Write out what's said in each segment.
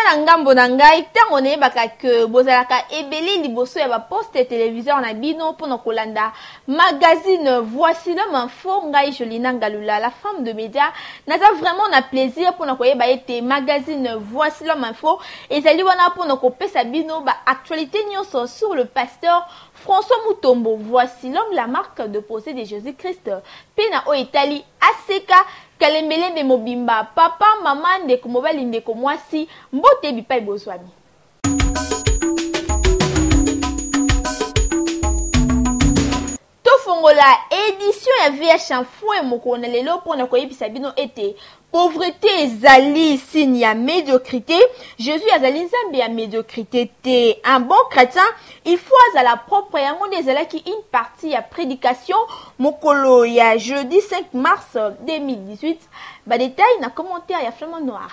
na ngambo na ngai tango neyebaka ke bozalaka ebele liboso ya baposte téléviseur na bino mpona kolanda magazine Voici l'homme info. Ngai Jolina Ngalula, la femme de média, naza vraiment na plaisir mpona koyeba ete magazine Voici l'homme info ezali wana mpona kopesa bino ba actualité nyonso sur le pasteur François Mutombo. Voici l'homme, la marque de procès de Jésus-Christ. Pena o etali aseka Kalembelembe mobimba papa maman ndeko mobali ndeko mwasi mbote bipai bozwami. Tofongola édition ya VH Info et mokona lelo pona koyebisa bino ete pauvreté ezali signe ya médiocrité. Jésus azali nzambe ya médiocrité te. Un bon chrétien, il faut azala propre yango ezalaki une partie ya prédication mokolo ya jeudi 5 mars 2018. Ba détail na commentaire ya Flamand Noir.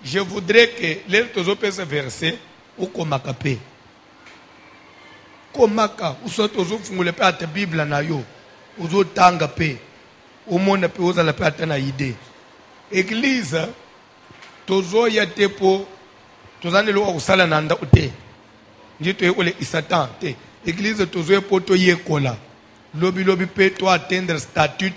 Je voudrais que les tous peut se verser au komakapé. Komaka, ou soit tous fungule pe ate Bible na yo, uzo tanga pe, au monde pe uza la pe ate na idée. Église, tozo yate po, tozane lo usala nanda ute. Njito ye ole isatan te. Église tozo po to ye kola. Lobi pe to atteindre statut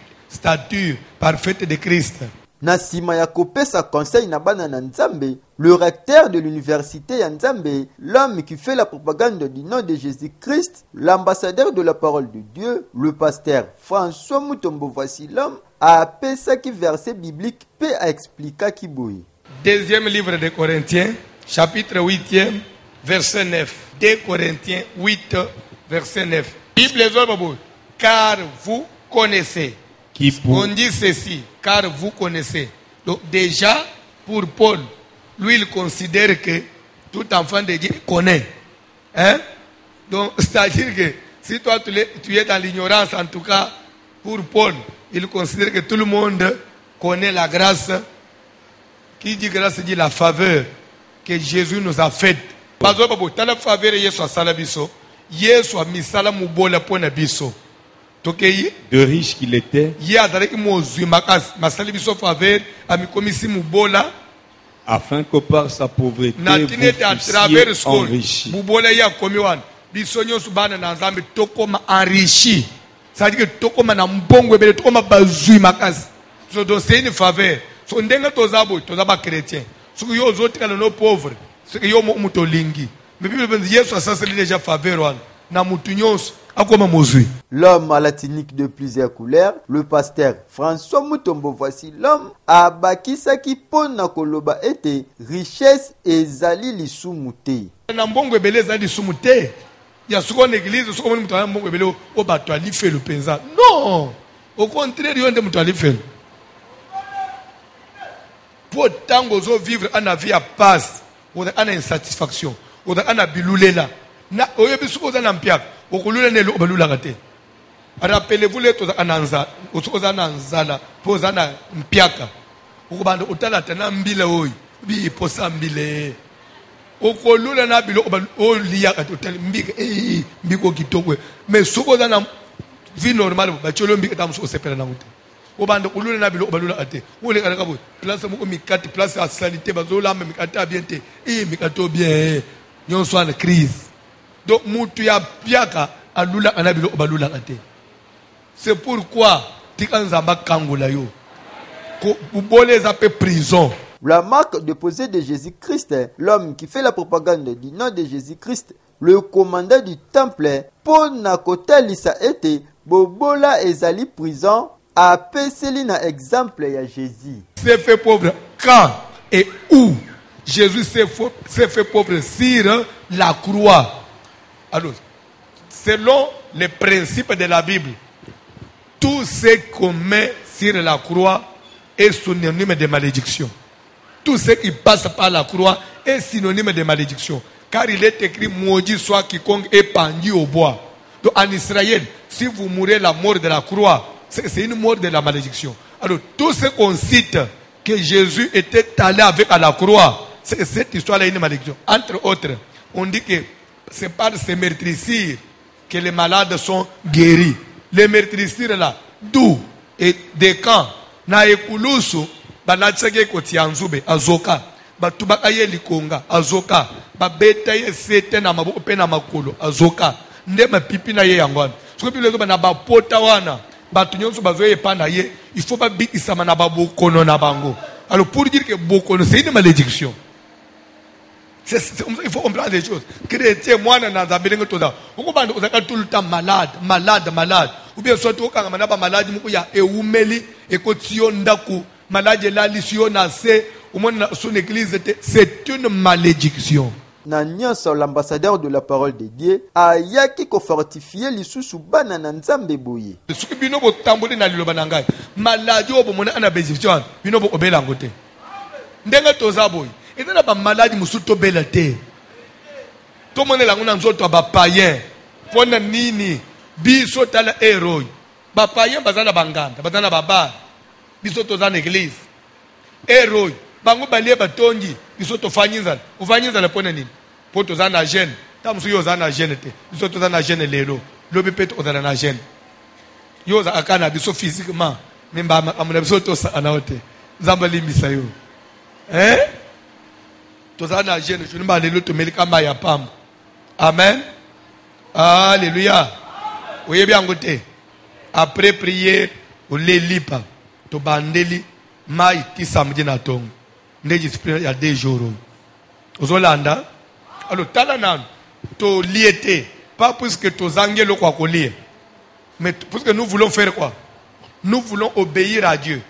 parfaite de Christ. Na sima ya kopesa conseil na bana na Nzambe, le recteur de l'université ya Nzambe, l'homme qui fait la propagande du nom de Jésus-Christ, l'ambassadeur de la parole de Dieu, le pasteur François Mutombo Voici l'homme, a appelé qui verset biblique peut expliquer qui boui. Deuxième livre de Corinthiens, chapitre 8e, verset 9. 2 Corinthiens 8, verset 9. Bible car vous connaissez. On dit ceci, car vous connaissez. Donc déjà, pour Paul, lui, il considère que tout enfant de Dieu connaît. Hein? Donc, c'est-à-dire que si toi, tu es dans l'ignorance, en tout cas, pour Paul, il considère que tout le monde connaît la grâce. Qui dit grâce dit la faveur que Jésus nous a faite. Parce que la faveur, Yesu a salabiso. Yesu a misala mubola pona biso. De riche qu'il était, afin que par sa pauvreté vous fussiez enrichis. C'est-à-dire que c'est une faveur. L'homme à la tunique de plusieurs couleurs, le pasteur François Mutombo Voici l'homme, a bakisa ki pona koloba ete richesse ezali lisumu te. Na mbongo ebele ezali lisumu te. Ya soko na église soko moni mutu na mbongo ebele o bato ali felo penza. Non. Au contraire yonde mutu ali felo. Pour tango zo vivre ana vie à paz, ou ana insatisfaction, ou ana bilulela. Na oyebi soko za na mpiaka. Rappelez-vous les tous ananza, aux ananzala, posana mpiaka. Ukubanda utala tena mbile oyi, bi posa mbile. Okolula na bilo o liya katotele mbike mbiko kitokwe. Mais soko za na vie normale ba cholo mbike tamu so sepela na mute. Obanda kulula na bilo obalula ate. Ule kana kabo. Place mo mikati place à sanité bazola mikata bien te. Mikato bien. Nyonso na crise. Donc, c'est pourquoi prison. La marque de posée de Jésus-Christ, l'homme qui fait la propagande du nom de Jésus-Christ, le commandant du temple, pour nakotalisa ete bobola ezali prison, a peseli na exemple ya Jésus. C'est fait pauvre quand et où Jésus s'est fait pauvre sur la croix. Alors, selon les principes de la Bible, tout ce qu'on met sur la croix est synonyme de malédiction. Tout ce qui passe par la croix est synonyme de malédiction. Car il est écrit, maudit soit quiconque est pendu au bois. Donc en Israël, si vous mourrez la mort de la croix, c'est une mort de la malédiction. Alors, tout ce qu'on cite que Jésus était allé avec à la croix, cette histoire-là est une malédiction. Entre autres, on dit que c'est par ces meurtrissures que les malades sont guéris. Les meurtrissures là, d'où et des camps, na ekulusu, banatseke kotianzube, azoka, batubaka ye likonga, azoka, babeta ye sete na mabu ope na makolo, azoka, nde mapipi na ye yangwana. Ce que puis les autres na bapota wana, batunyonso bazoye panda ye, il faut pas bikisama na babokono na bango. Alors pour dire que bokono, c'est une malédiction. Il faut comprendre les choses. Chrétien, moi, on a tout le temps malade. Ou bien, soit on a malade, il y a son église, c'est une malédiction. L'ambassadeur de la parole de Dieu a yaki ko fortifier lisusu bana na nzambe boye. Ce qui bino bo tambole na liloba na ngai. Maladi obo mona ana bénédiction, bino bo obela ngote. Ndenga toza boy. Et dans la maladie, nous sommes belate. Tout le monde est là, nous sommes païens. Pour nini, biso tala héros. Ba païen bazana banganda, bazana baba. Biso toza l'église. Héros. Bango balie batongi, biso to fanyinza. O fanyinza la pona nini? Po toza na jeune. Tam su yo za na jeune te. Biso toza na jeune lelo. Lobi peto oza na jeune. Yo za akana biso physiquement. Nimba amuna biso to sa anaote. Nzamba limbisa yo. Amen. Alléluia. Oui, bien goûté. Après prière, on les lipa. To bandeli, mai ti samedi na tong. Neji il y a 2 jours. Ozolanda. Alors, talanan, to liete. Pas parce que to zangelo kwa kolie. Mais parce que nous voulons faire quoi? Nous voulons obéir à Dieu.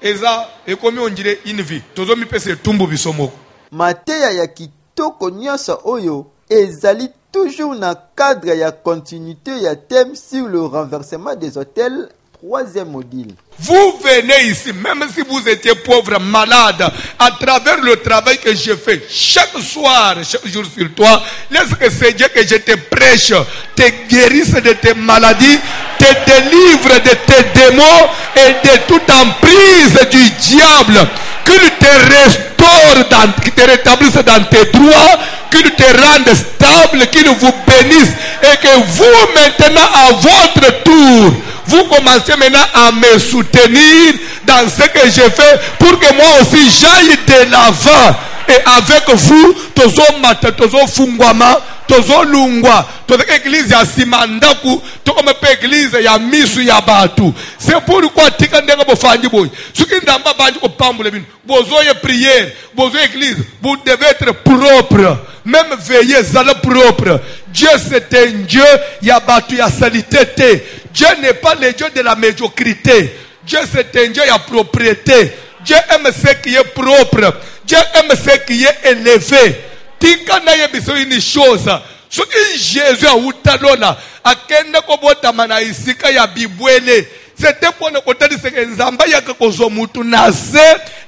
Et ça, et comme on dirait une vie. Tozo mi pese tumbo bisomoko. Mateya ya kitoko nyonso oyo ezali toujours na cadre ya continuité ya thème sur le renversement des autels, 3e module. Vous venez ici, même si vous étiez pauvre, malade, à travers le travail que je fais chaque soir, chaque jour sur toi, laisse que ce Dieu que je te prêche te guérisse de tes maladies, te délivre de tes démons et de toute emprise du diable, qu'il te restaure, qu'il te rétablisse dans tes droits, qu'il te rende stable, qu'il vous bénisse et que vous maintenant à votre tour, vous commencez maintenant à me soutenir dans ce que je fais pour que moi aussi j'aille de l'avant. Et avec vous, tozo mata, tozo fungwama, tozo lungwa, tozo église ya simandaku, tozo mepe église ya misu ya batu. C'est pourquoi tika ndenga bofanji boy. Suki ndamba banji ko pambule bin. Bozoye prière, bozoye église, vous devez être propre. Même veiller, zala propre. Dieu c'est un Dieu, ya batu ya salité. Dieu n'est pas le Dieu de la médiocrité. Dieu c'est un Dieu ya propriété. Dieu aime ce qui est propre. Dieu aime ce qui est élevé. Tika na yebiso une chose. Ce que Jésus a outalona, a kende kobota mana isika ya bibwele. C'était pour ne côté de ce que Nzamba ya kozo mutu nase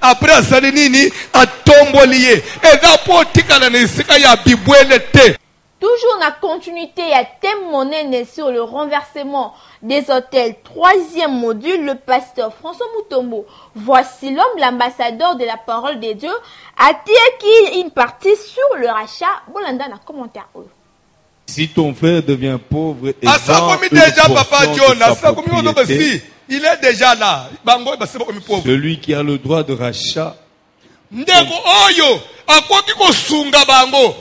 après asali nini atombolié. Et là pour tika na isika ya bibwele te. Toujours la continuité à thème monnaie sur le renversement des autels, 3e module, le pasteur François Mutombo. Voici l'homme, l'ambassadeur de la parole de Dieu, a dit une partie sur le rachat. Bolanda na commentaire. Si ton frère devient pauvre et vend déjà papa John, il est déjà là. Celui qui a le droit de rachat. Ndeko oyo akoki kosunga bango.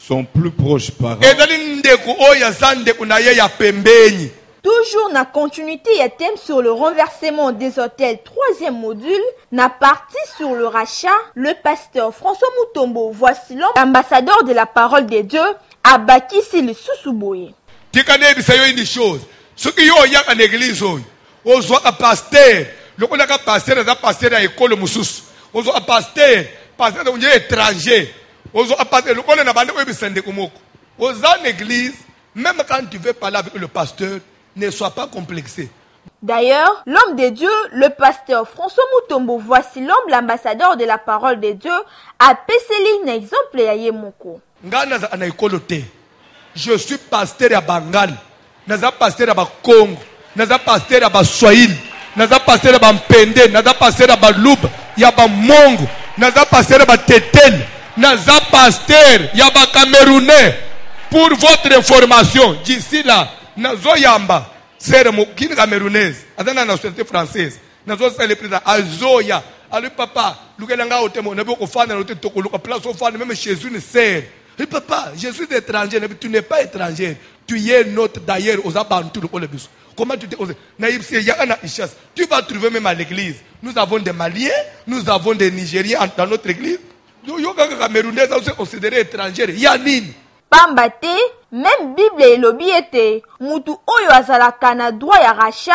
Son plus proche parent. Toujours na continuité et thème sur le renversement des autels, 3e module, na partie sur le rachat, le pasteur François Mutombo. Voici l'homme, ambassadeur de la parole de Dieu, à Bakisi le Sousouboye. Tikane bisayo une chose. Ce qui y a en église, on soit un pasteur. Le qu'on a pasteur, c'est un pasteur à l'école Moussous. On soit un pasteur étranger. On soit un pasteur. Le qu'on a bandé au Bissende Kumoko. Aux en église, même quand tu veux parler avec le pasteur, ne sois pas complexé. D'ailleurs, l'homme de Dieu, le pasteur François Mutombo, voici l'homme, l'ambassadeur de la parole de Dieu, a pécélé un exemple à Yemoko. Je suis pasteur à Bangal, naza pasteur à Congo, naza pasteur à Swahili, naza pasteur à Mpende, naza pasteur à Loub, ya Mongo, naza pasteur ba tetel, naza pasteur ya ba Camerounais. Pour votre information, d'ici là, nazo yamba, sere mo kini camerounaise, adana nationalité française, nazo sele président azoya, ali papa, lukelanga otemo, ne boko fana no te tokoluka place au fana même Jésus ne sert. Et papa, Jésus est étranger, tu n'es pas étranger, tu es notre d'ailleurs aux Abantou le bus. Comment tu t'es osé? Tu vas trouver même à l'église. Nous avons des Maliens, nous avons des Nigériens dans notre église. Nous sommes Camerounais, nous sommes considérés étrangers. Yanine. Pambate, même Bible et lobby était. Moutou oyo azalaka na droit ya rachat,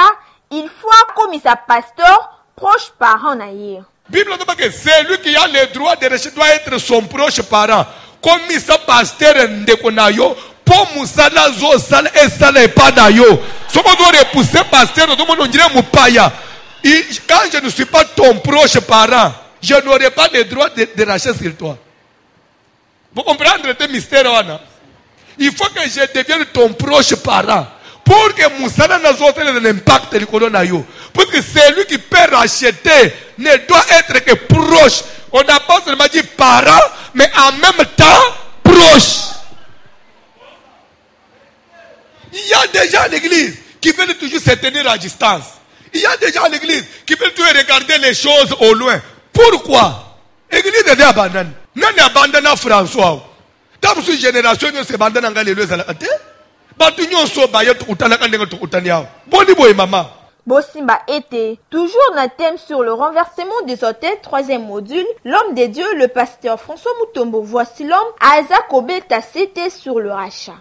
il faut comme sa pasteur proche parent naïe. Bible dit que celui qui a le droit de rachat doit être son proche parent. Comme sa pasteur ndeko na yo, pour musala zo sala et sala et pas na yo. Si on doit repousser pasteur, tout le monde dirait moupaya. Quand je ne suis pas ton proche parent, je n'aurai pas le droit de rachat sur toi. Vous comprenez ce mystère? Il faut que je devienne ton proche parent. Pour que Moussala n'a pas un impact sur le colonayo. Pour que celui qui peut racheter ne doit être que proche. On n'a pas seulement dit parent, mais en même temps proche. Il y a des gens à l'église qui veulent toujours se tenir à distance. Il y a des gens à l'église qui veulent toujours regarder les choses au loin. Pourquoi? L'église est abandonnée. Non, abandonné François. Dans cette génération, nous sommes abandonnés dans les lieux à la tête. Bosimba était toujours un thème sur le renversement des hôtels, troisième module. L'homme de Dieu, le pasteur François Mutombo. Voici l'homme. Aza Kobeta, c'était sur le rachat.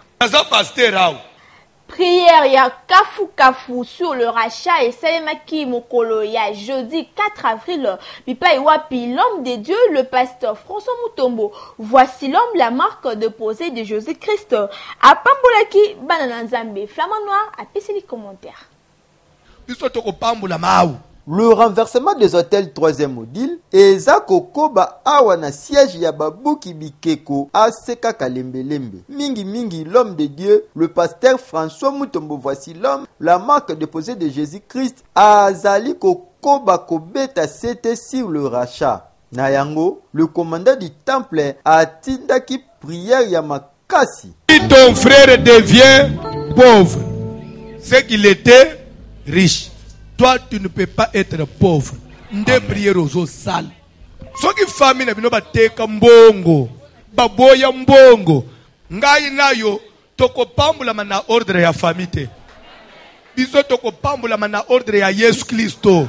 Prière ya kafu sur le rachat et Salemaki Mokolo ya jeudi 4 avril. Pipa Iwapi, l'homme de Dieu, le pasteur François Mutombo. Voici l'homme, la marque de posée de Jésus-Christ. A Pambolaki, Banana Nzambe, Flamand Noir, à Pessili commentaire. Le renversement des hôtels troisième module eza kokoba awa na siège ya babuki bikeko aseka kalembelembe. Mingi l'homme de Dieu, le pasteur François Mutombo. Voici l'homme, la marque déposée de Jésus-Christ azali kokoba kobeta sete sur le rachat. Na yango, le commandant du temple atindaki prière ya makasi. Si ton frère devient pauvre, c'est qu'il était riche. Toi, tu ne peux pas être pauvre. Nde prière aux eaux sales. Ce qui famille n'a pas teka mbongo. Baboya mbongo. Ngai na yo. Toko pambula mana ordre ya famille. Biso toko pambula mana ordre ya Yesu Christo.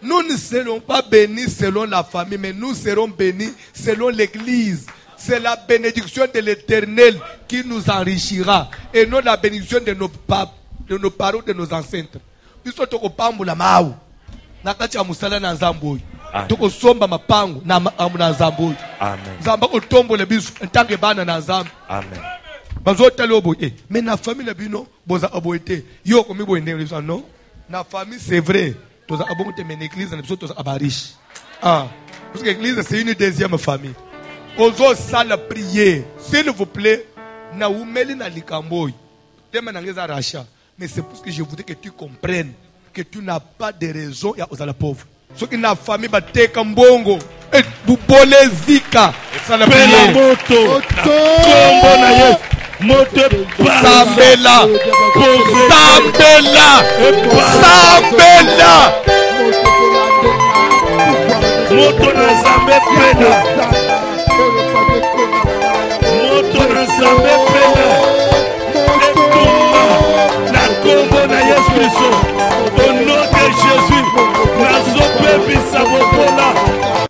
Nous ne serons pas bénis selon la famille, mais nous serons bénis selon l'église. C'est la bénédiction de l'Éternel qui nous enrichira. Et non la bénédiction de nos parents, de nos ancêtres. Biso toko pambula mau nakati ya musala na nzambo toko somba mapango na nzambo. Amen. Nzamba ko tombole biso ntange bana na nzambo. Amen. Bazota lobo mais na famille bino boza aboite yo ko mi boende non na famille c'est vrai toza abote mais l'église na biso toza abarish parce que l'église c'est une deuxième famille. Ozo sala prier s'il vous plaît na umeli na likamboy tema na ngeza rasha. Mais c'est pour que je voudrais que tu comprennes que tu n'as pas de raison aux la pauvre. Ce qui n'a famille batte kambongo et bubole zika. Ça la prière. Moto. Kombo na yes. Moto Sambela. Sambela. Sambela. Moto na Zambe pena. Moto na Zambe pena. Au nom de Jésus,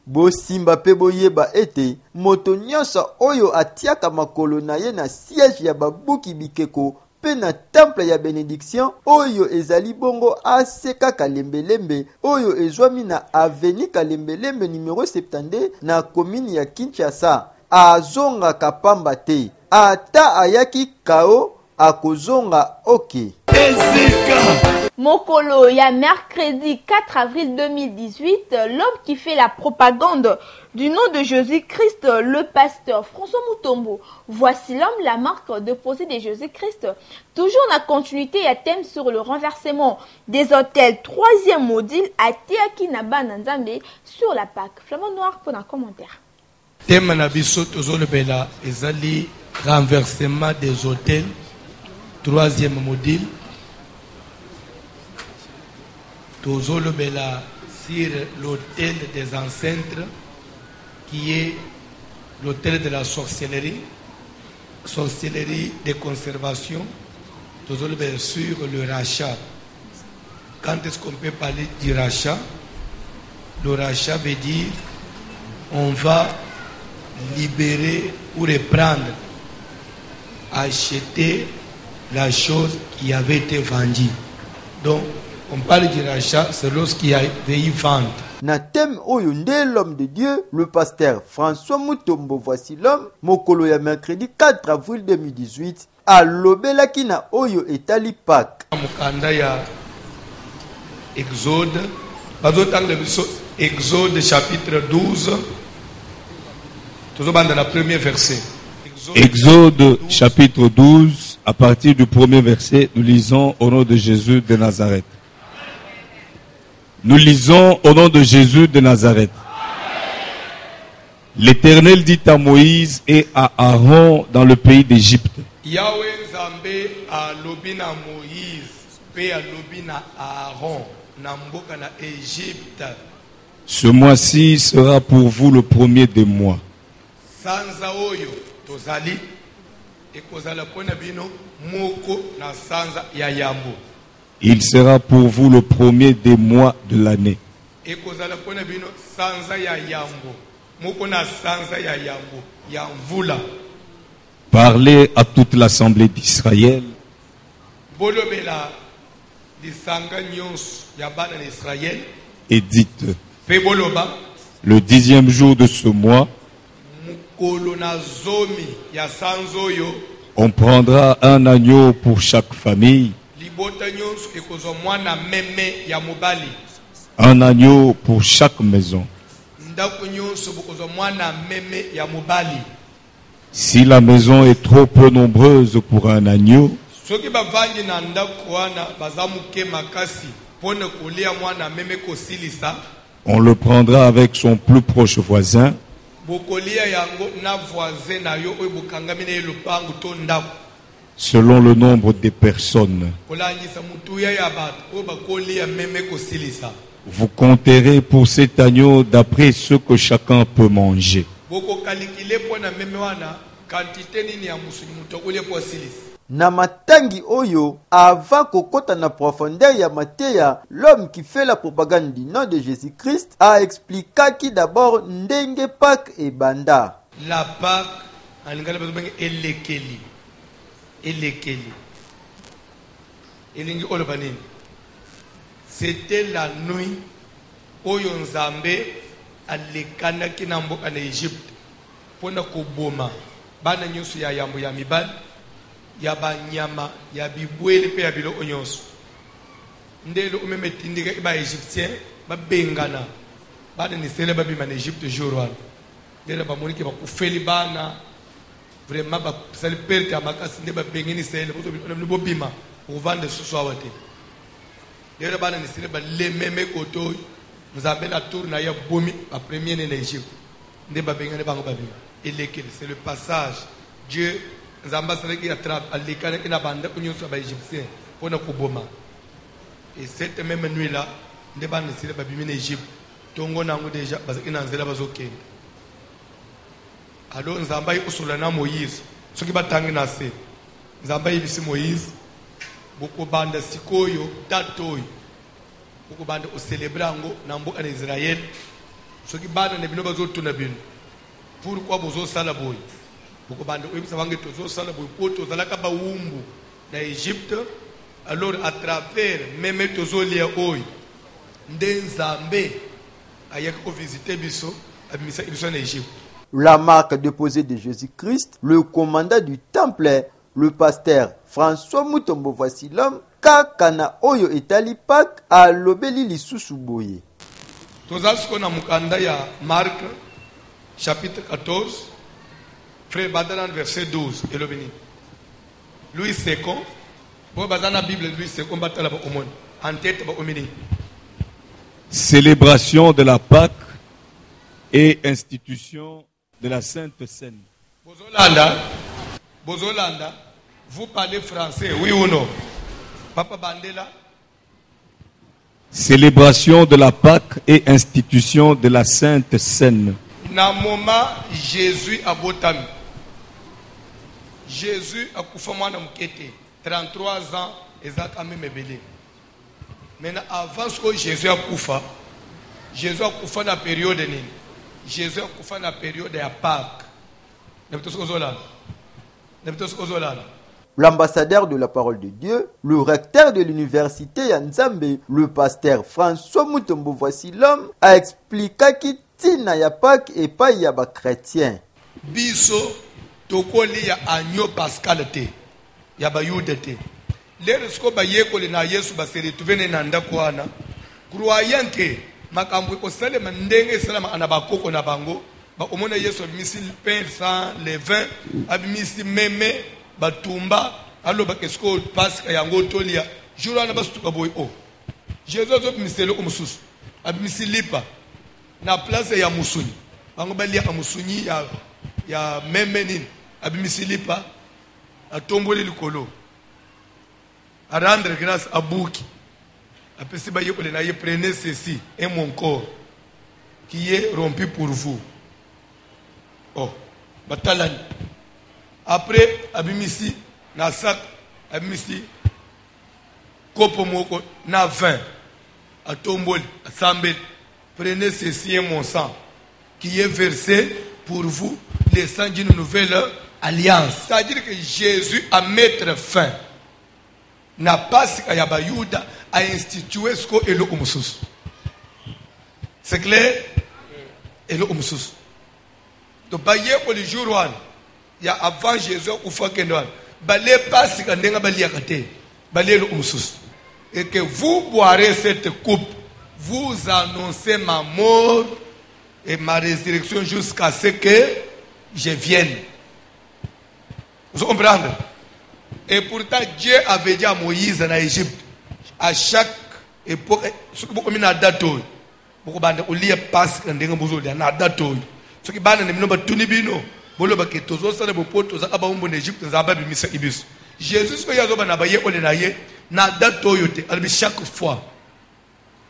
Bosimba pe boyeba ete moto nyonso oyo atiaka makolo na ye na siège ya babuki bikeko pe na temple ya bénédiction oyo ezali bongo aseka kalembelembe oyo ezwami na avenue Kalembelembe numéro 72 na commune ya Kinshasa azonga kapamba te ata ayaki kao akozonga oke. Mokolo, il y a mercredi 4 avril 2018, l'homme qui fait la propagande du nom de Jésus-Christ, le pasteur François Mutombo. Voici l'homme, la marque déposée de Jésus-Christ. Toujours en continuité, à thème sur le renversement des hôtels. Troisième module, à Tiaki Naba Nanzambe sur la Pâque. Flamand Noir pour un commentaire. Thème Nabiso Tozolo Bela, ezali renversement des hôtels. Troisième module. Tozolo Bela sur l'hôtel des ancêtres, qui est l'hôtel de la sorcellerie de conservation. Tozolo Bela sur le rachat. Quand est-ce qu'on peut parler du rachat? Le rachat veut dire on va libérer ou reprendre, acheter la chose qui avait été vendue. Donc, on parle du rachat, c'est lorsqu'il y avait eu vente. Na thème oyo nde l'homme de Dieu, le pasteur François Mutombo, voici l'homme, mokolo ya mercredi 4 avril 2018, alobelaki na oyo etali Pâques. Mukanda ya Exode, Exode chapitre 12, dans le premier verset. Exode chapitre 12, à partir du premier verset, nous lisons au nom de Jésus de Nazareth. Nous lisons au nom de Jésus de Nazareth. L'Éternel dit à Moïse et à Aaron dans le pays d'Égypte. Ce mois-ci sera pour vous le premier des mois. Il sera pour vous le premier des mois de l'année. Parlez à toute l'assemblée d'Israël et dites: le 10e jour de ce mois, on prendra un agneau pour chaque famille, un agneau pour chaque maison. Si la maison est trop peu nombreuse pour un agneau, on le prendra avec son plus proche voisin, selon le nombre des personnes. Vous compterez pour cet agneau d'après ce que chacun peut manger. Na matangi oyo, avant kokota na profondeur ya mateya, l'homme qui fait la propagande du nom de Jésus-Christ a expliqué qui d'abord ndenge Pâques et banda. La Pâques, elekeli. Elingi olobanini. C'était la nuit où Nzambe alekanaki na mboka na Égypte pona koboma bana nyonso ya yambo ya mibali ya banyama ya bibwele pe ya biloko nyonso. Ndelo umeme tindika ba Égyptien babengana bana ni sele babima na Égypte jour wana. Ndelo bamoniki bakufeli bana vraiment ba sali perte ya makasi nde babengeni sele bo bima pour vendre susu awate. Ndelo bana ni sele ba lememe koto Nzambe la tour na ya bomi a premier né na Égypte. Nde babengani bango babima. C'est le passage. Dieu Nzamba qui attrape à l'écart qui n'a pas de union sur les Égyptiens pour ne pas. Et cette même nuit là, ne pas ne pas bien en Égypte. Tongo nango déjà parce qu'il n'en zèle pas au Kenya. Alors Nzamba y usulana Moïse. Ce qui va tanguer na se. Nzamba y bisi Moïse. Beaucoup bande sikoyo datoy. Beaucoup bande au célébrango nambo en Israël. Ce qui bande ne bino bazo tunabino. Pourquoi vous sala boy? Beaucoup bande eux ça vange tozo sala boy poto sala ka ba wumbu na Égypte. Alors à travers même tozo lia oy Nzambe ayaki ko visiter biso abimisa biso na Égypte. La marque déposée de Jésus-Christ, le commandant du temple, le pasteur François Mutombo, voici l'homme, kaka na oyo etali Pâques alobeli lisusu boye. Tozali ko na mukanda ya Marc chapitre 14 frère badana verset 12 elobini. Louis II bo bazana Bible Louis II batala ba omoni en tête ba omini. Célébration de la Pâque et institution de la Sainte Seine. Bozolanda, vous parlez français, oui ou non? Papa Bandela. Célébration de la Pâque et institution de la Sainte Seine. Na moment Jésus a botami. Jésus a kufa mwana mukete 33 ans ezaka memebele. Maintenant avant que Jésus a kufa na période nini? Jésus a kufa na période ya Pâques. L'ambassadeur de la parole de Dieu, le recteur de l'université ya Nzambe, le pasteur François Mutombo voici l'homme, a expliqué que tina ya Pâques et pas ya ba chrétien. Biso tokoli ya agneau pascal te, ya ba yude te. Lero sko ba yekoli na Yesu ba se retrouver na ndako wana. Croyant que makambo ko salema ndenge salama anabakoko na bango. Ba omona Yesu abimisi pain sans levain, abimisi meme batumba aloba kesko Pasika yango tolia jour wana basuka boy o Jésus azobimisi loko mususu abimisi lipa na place ya musuni bango balia ka musuni ya meme nini abimisi lipa atomboli likolo a rendre grâce à Bouki apesi ba yekole na ye prenez ceci et mon corps qui est rompu pour vous. Oh, batalani. Après, abimisi, na sac, abimisi, kopo moko, na vin, à tomboli, à sambel. Prenez ceci et mon sang, qui est versé pour vous, le sang d'une nouvelle alliance. C'est-à-dire que Jésus a mettre fin. Na Pasika ya Bayuda a institué ce que Elo Umusus. C'est clair? Elo Umusus. Donc, pour le jour où il y a avant Jésus, il faut que nous balé passe quand nous balé le umsus. Et que vous boirez cette coupe, vous annoncez ma mort et ma résurrection jusqu'à ce que je vienne. Vous comprenez? Et pourtant, Dieu avait dit à Moïse en Égypte, à chaque époque, ce que vous avez dit, vous avez passe quand vous avez dit, ce qui bana nemino batunibino bolo baketozo sala bopoto za aba umbo n'Égypte za aba bimisa ibiso Jésus ko yazo bana baye ole na ye na dato yote albi chaque fois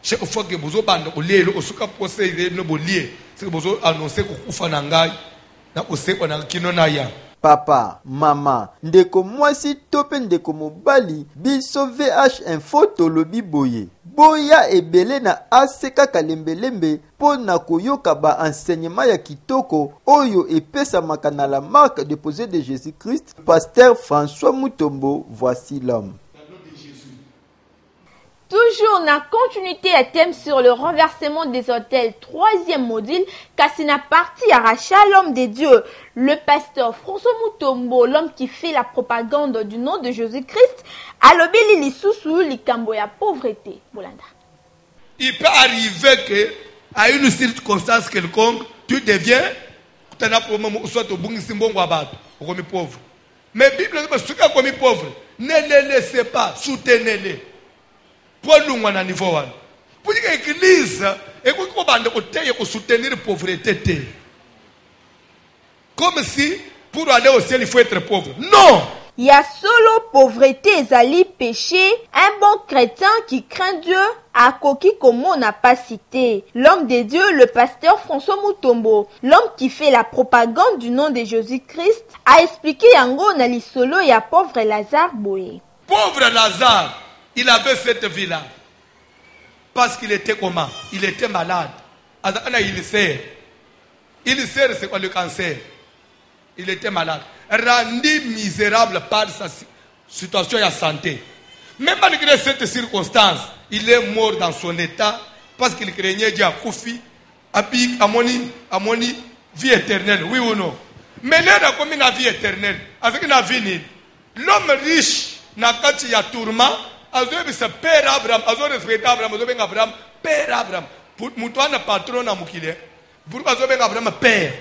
que bozo banda olelo osuka posé no bolie c'est que bozo annoncer ko kufa na ngai na oseko na kino na ya Papa, mama, ndeko mwasi tope ndeko mobali, biso VH info tolobi boye. Boya ebele na aseka kalembelembe po na koyoka ba enseignement ya kitoko oyo epesa makana la marque déposée de Jésus-Christ. Pasteur François Mutombo, voici l'homme. Toujours na continuité à thème sur le renversement des autels, troisième module, Kassina partie arracha l'homme de Dieu, le pasteur François Mutombo, l'homme qui fait la propagande du nom de Jésus-Christ, a l'obéli li sousou li kambo ya pauvreté. Bolanda. Il peut arriver que, à une circonstance quelconque, tu deviens, soit au bon simbongo abat, comme pauvre. Mais la Bible dit que comme pauvre, ne les laissez pas, soutenez-les. Pour dire que l'église est soutenir la pauvreté. Comme si pour aller au ciel il faut être pauvre. Non! Il y a solo pauvreté ezali péché. Un bon chrétien qui craint Dieu a coquille comme on n'a pas cité. L'homme de Dieu, le pasteur François Mutombo, l'homme qui fait la propagande du nom de Jésus-Christ, a expliqué yango na li solo ya pauvre Lazare Boye. Pauvre Lazare, il avait cette vie-là. Parce qu'il était comment? Il était malade. Il sert, c'est quoi le cancer? Il était malade. Rendu misérable par sa situation de santé. Même malgré cette circonstance, il est mort dans son état parce qu'il craignait Dieu à Koufi, à moni vie éternelle, oui ou non? Mais là, il a commis la vie éternelle. Avec la vie, l'homme riche n'a qu'à y a tourment, azoyebisa père Abraham, azorespecte Abraham, azobenga Abraham père Abraham. Mutu ana patron na mukile. Pourquoi azobenga Abraham père?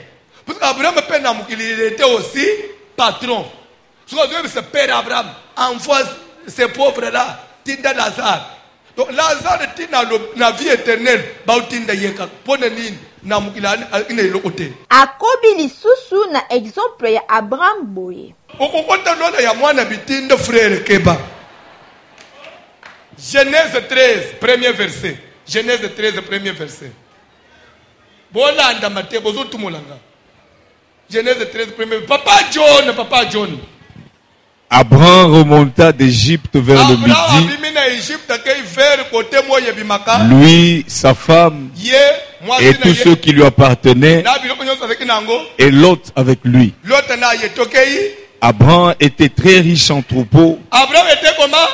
Parce qu'Abraham père na mukile, il était aussi patron. So azoyebisa père Abraham, envoie ces pauvres là, tinda Lazare. Donc Lazare tinda na vie éternelle, ba utinda yeka. Pone nini na mukile ina ilokote. Akobi lisusu na exemple ya Abraham boye. Okokota lola ya mwana bitinda frère Keba. Genèse 13, premier verset. Genèse 13, premier verset. Bolanda mate bozo tumulanga. Genèse 13, premier verset. Papa John. Abraham remonta d'Égypte vers le midi. Lui, sa femme et tous ceux qui lui appartenaient, et Lot avec lui. Abraham était très riche en troupeaux, Abraham était comment?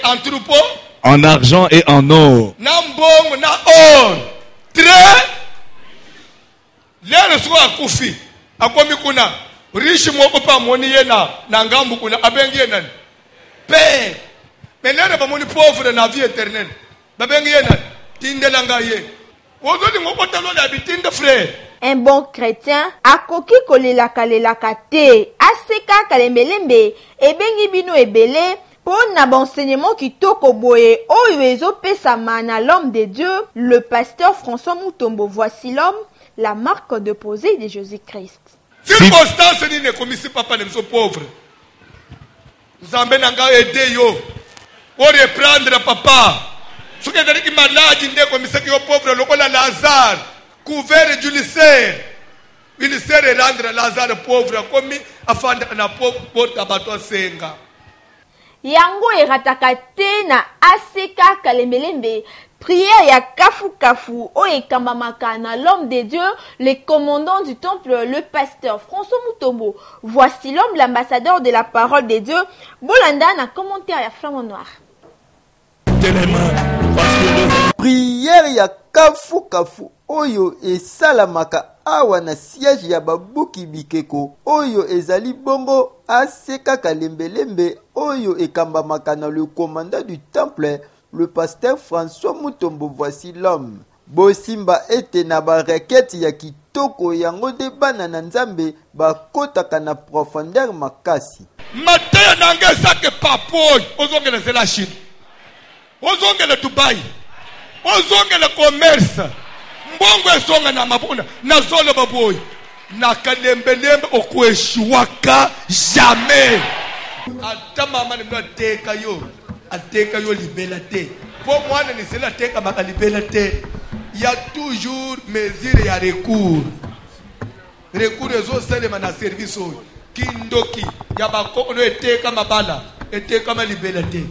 En troupeau, en argent et en or. Très. Lero so akufi. Akomi kuna. Rishi moko pa moni yena na ngambu kuna abengi yena. Père. Mais lero ba moni pauvre na vie éternelle. Babengi yena tindela ngaye. Ozoni moko talo na bitinde frère. Un bon chrétien akoki kolelaka lelaka te, aseka kalembelembe, ebengi bino ebele. Pour na enseignement qui toko boye oyo ezopesama na l'homme de Dieu, le pasteur François Mutombo. Voici l'homme, la marque de posée de Jésus-Christ. Circonstance ni ne komisi papa ne so pauvre. Nzambe nanga aider yo. O reprendre papa. Ce que dit malade ne komisi ki yo pauvre lokola Lazare, couvert d'ulcère. Ulcère rendre Lazare pauvre comme afanda na pauvre abato senga. Yango erataka te na aseka kalembelembe. Prière ya kafu o ekambamaka na l'homme de Dieu, le commandant du temple, le pasteur François Mutombo. Voici l'homme, l'ambassadeur de la parole de Dieu. Bolanda na commentaire ya Flamand Noir. Prière ya kafu oyo esalamaka awa na siège ya babuki bikeko oyo ezali bongo aseka kalembelembe oyo ekambamaka na le commandant du temple, le pasteur François Mutombo. Voici l'homme. Bosimba ete na ba requête ya kitoko yango de bana na Nzambe bakotaka na profondeur makasi. Mateya nanga sake papoy ozongela zela Chine. Ozongela Dubai. Ozongela commerce. Mbongo esonga na mabona na zolo baboy. Na kalembelembe okweshiwaka jamais. Ata mama ni mna teka yo libela te. Pour moi ne c'est la teka maka libela te. Il y a toujours mesure ya recours. Recours ezo selema na service oyo. Kindoki ya bakoko no eteka mabala, eteka ma libela te.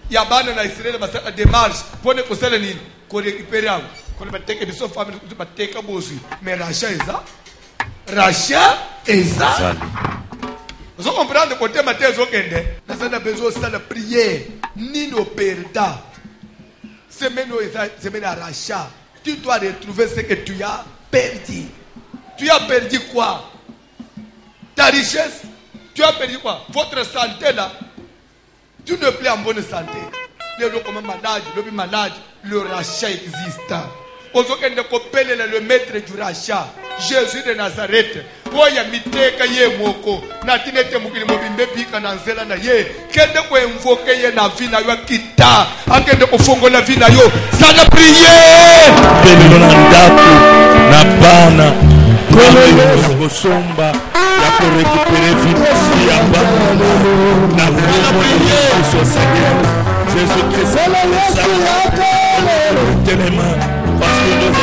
Ya bana na Israël basaka démarche pour ne kosala nini ko récupérer. Ko bateke biso famille ko bateka bosi. Mais Rachat eza. Vous comprenez côté Matthieu Zokende, nous avons besoin de la prière, ni nos perdas. Semaine à rachat. Tu dois retrouver ce que tu as perdu. Tu as perdu quoi? Ta richesse. Tu as perdu quoi? Votre santé là. Tu ne plus en bonne santé. Le malade, le rachat existe. Ozokende kopele le maître du rachat, Jésus de Nazareth. Oya miteka ye moko na tinete mukili mobimbe bika na nzela na ye kende ko invoke ye na vie na yo kita akende ko fongola vie na yo sana prier Belelo na ndako na bana kolo bosomba ya ko récupérer vie ya bana na prier sur Seigneur Jésus Christ tellement parce que nous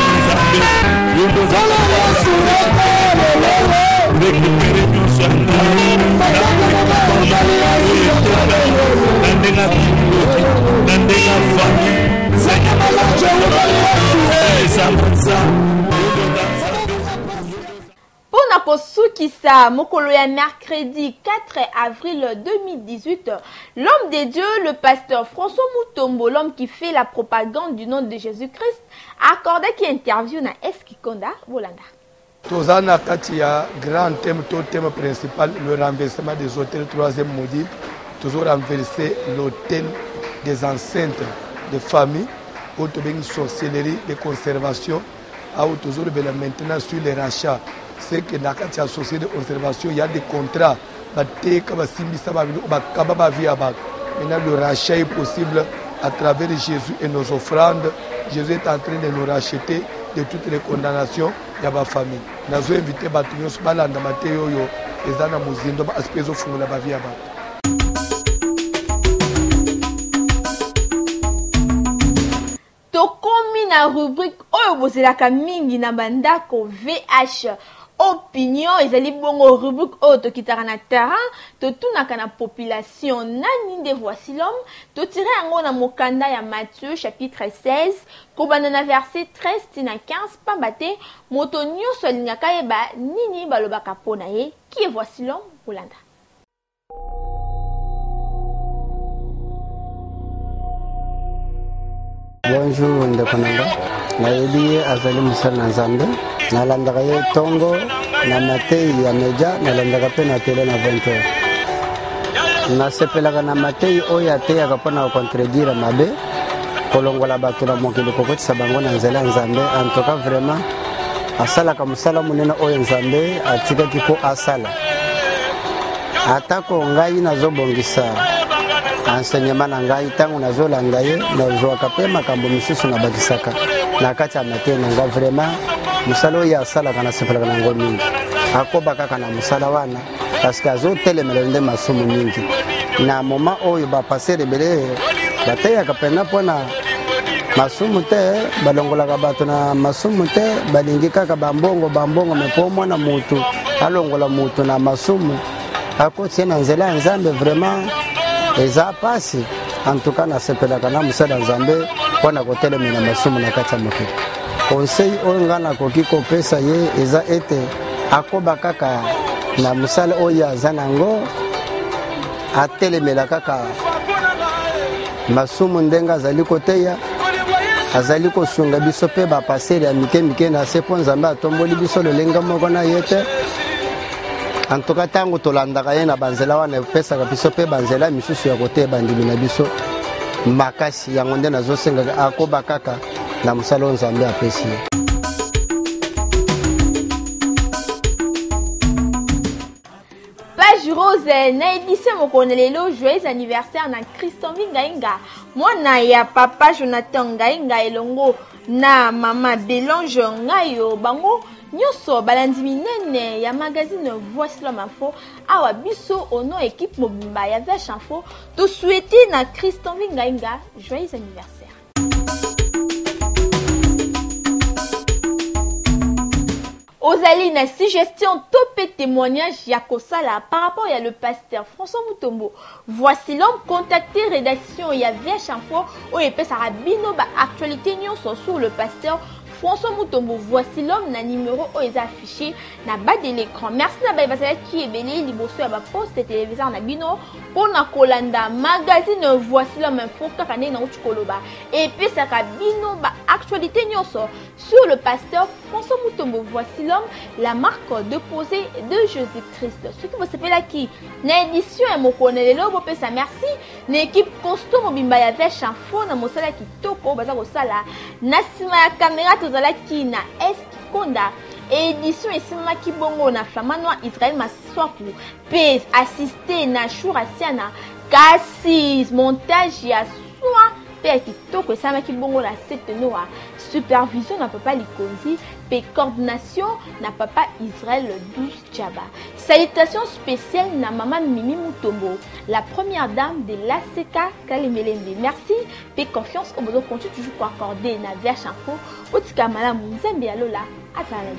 récupérer nous sommes Pona kosukisa mokolo ya mercredi 4 avril 2018, l'homme de Dieu, le pasteur François Mutombo, l'homme qui fait la propagande du nom de Jésus-Christ, a accordé qui interview na Eskikonda Bolanda. Tozana kati ya grand thème, thème principal, le renversement des hôtels, troisième module. toujours renversé l'hôtel des enceintes de famille, où tu as une sorcellerie de conservation, où toujours maintenant sur les rachats. C'est que dans la société de conservation, il y a des contrats. Maintenant, le rachat est possible à travers Jésus et nos offrandes. Jésus est en train de nous racheter de toutes les condamnations de la famille. Nous avons invité Batunios Balanda Mateo et Zana Muzindo à Aspezo Fungula Bavia. Tokomi na rubrique oyo bozelaka mingi na bandako VH opinion ezali bongo rubrique oyo tokitaka na terrain totunaka na population nani nde voici l'homme totire yango na mokanda ya Matthieu chapitre 16 kobanda na verset 13 na 15 pamba te moto nyonso alingaka yeba nini balobaka mpo na ye qui est voici l'homme kolanda. Bonjour Ndekonanga, nayebi azali musala na Nzambe, nalandaka ye tongo na matei ya media, nalandaka pe na tele na 20h. Nasepelaka na matei oyo ateyaka mpona kocontredire mabe, kolongola bato na mokili kokotisa bango na nzela ya Nzambe. En tout cas vraiment asalaka musala munene oyo Nzambe atikaki mpo asala. Atako ngai nazobongisa enseignement na ngai tango nazolanda ye nazwaka pe makambo misusu na bakisaka na kati ya matei na ngai. Vraiment musala oyo asalaka nasepelaka nango mingi, akoba kaka na musala wana parce que azotelemela nde masumu mingi na moma oyo bapase rebele bateyaka pena mpona masumu te, balongolaka bato na masumu te, balingi kaka bambongo me mpo mwana mutu alongola mutu na masumu akotie na nzela ya Nzambe. Vraiment eza pasi. En tout cas nasepelaka na musala Nzambe mpona kotelemela masumu na kati ya mokili. Conseil oyo nga nakoki kopesa ye eza ete akoba kaka na musala oyo aza nango, atelemela kaka masumu ndenge azali koteya, azali kosunga biso pe bapaseri ya mike na se mpo Nzambe atomboli biso lolenge moko na ye te. En tout cas tango tolandaka ye na banzela wana epesaka biso pe banzela misusu ya koteya bandimi na biso makasi. Yango nde nazosengaka akoba kaka na musala oyo Nzambe apesi ye. Page Rose na édition mokona lelo joyeux anniversaire na Christophe Ngainga mwana ya papa Jonathan Ngainga elongo na mama Belange Ngayo bango nyonso balandi minene ya magazine Voici l'homme info awa biso ono équipe mobimba ya VH info to souhaiter na Christophe Ngainga joyeux anniversaire. Ozali na suggestion topé témoignage ya kosala par rapport à le pasteur François Mutombo. Voici l'homme contacté rédaction ya VH info o epesaka bino ba actualité nyonso sur le pasteur François Mutombo. Voici l'homme na numéro o eza affiché na bas de l'écran. Merci na baye basala ki ebele liboso ya ba poste téléviseur na bino pona kolanda magazine Voici l'homme info kaka ne na utukoloba epesaka bino ba actualité nyonso sur le pasteur François Mutombo. Voici l'homme, la marque déposée de Jésus-Christ. Ce qui vous s'appelle qui na édition et mokone lelo bo pesa merci na équipe costume mobimba ya VH info na mosala kitoko baza kosala na sima ya caméra tozala ki na Eskonda édition esimaki bongo na Flamanoa Israël Maswaku pe assisté na Shura Siana kasi montage ya soin pe kitoko esimaki bongo na Setenoa supervision na papa Likonzi pe coordination na papa Israël 12 Djaba. Salutations spéciales na maman Mimi Mutombo, la première dame de l'ACK Kalemelembe. Merci pe confiance au besoin continue toujours pour accorder na VH info. Otika malamu Nzambe alola azala.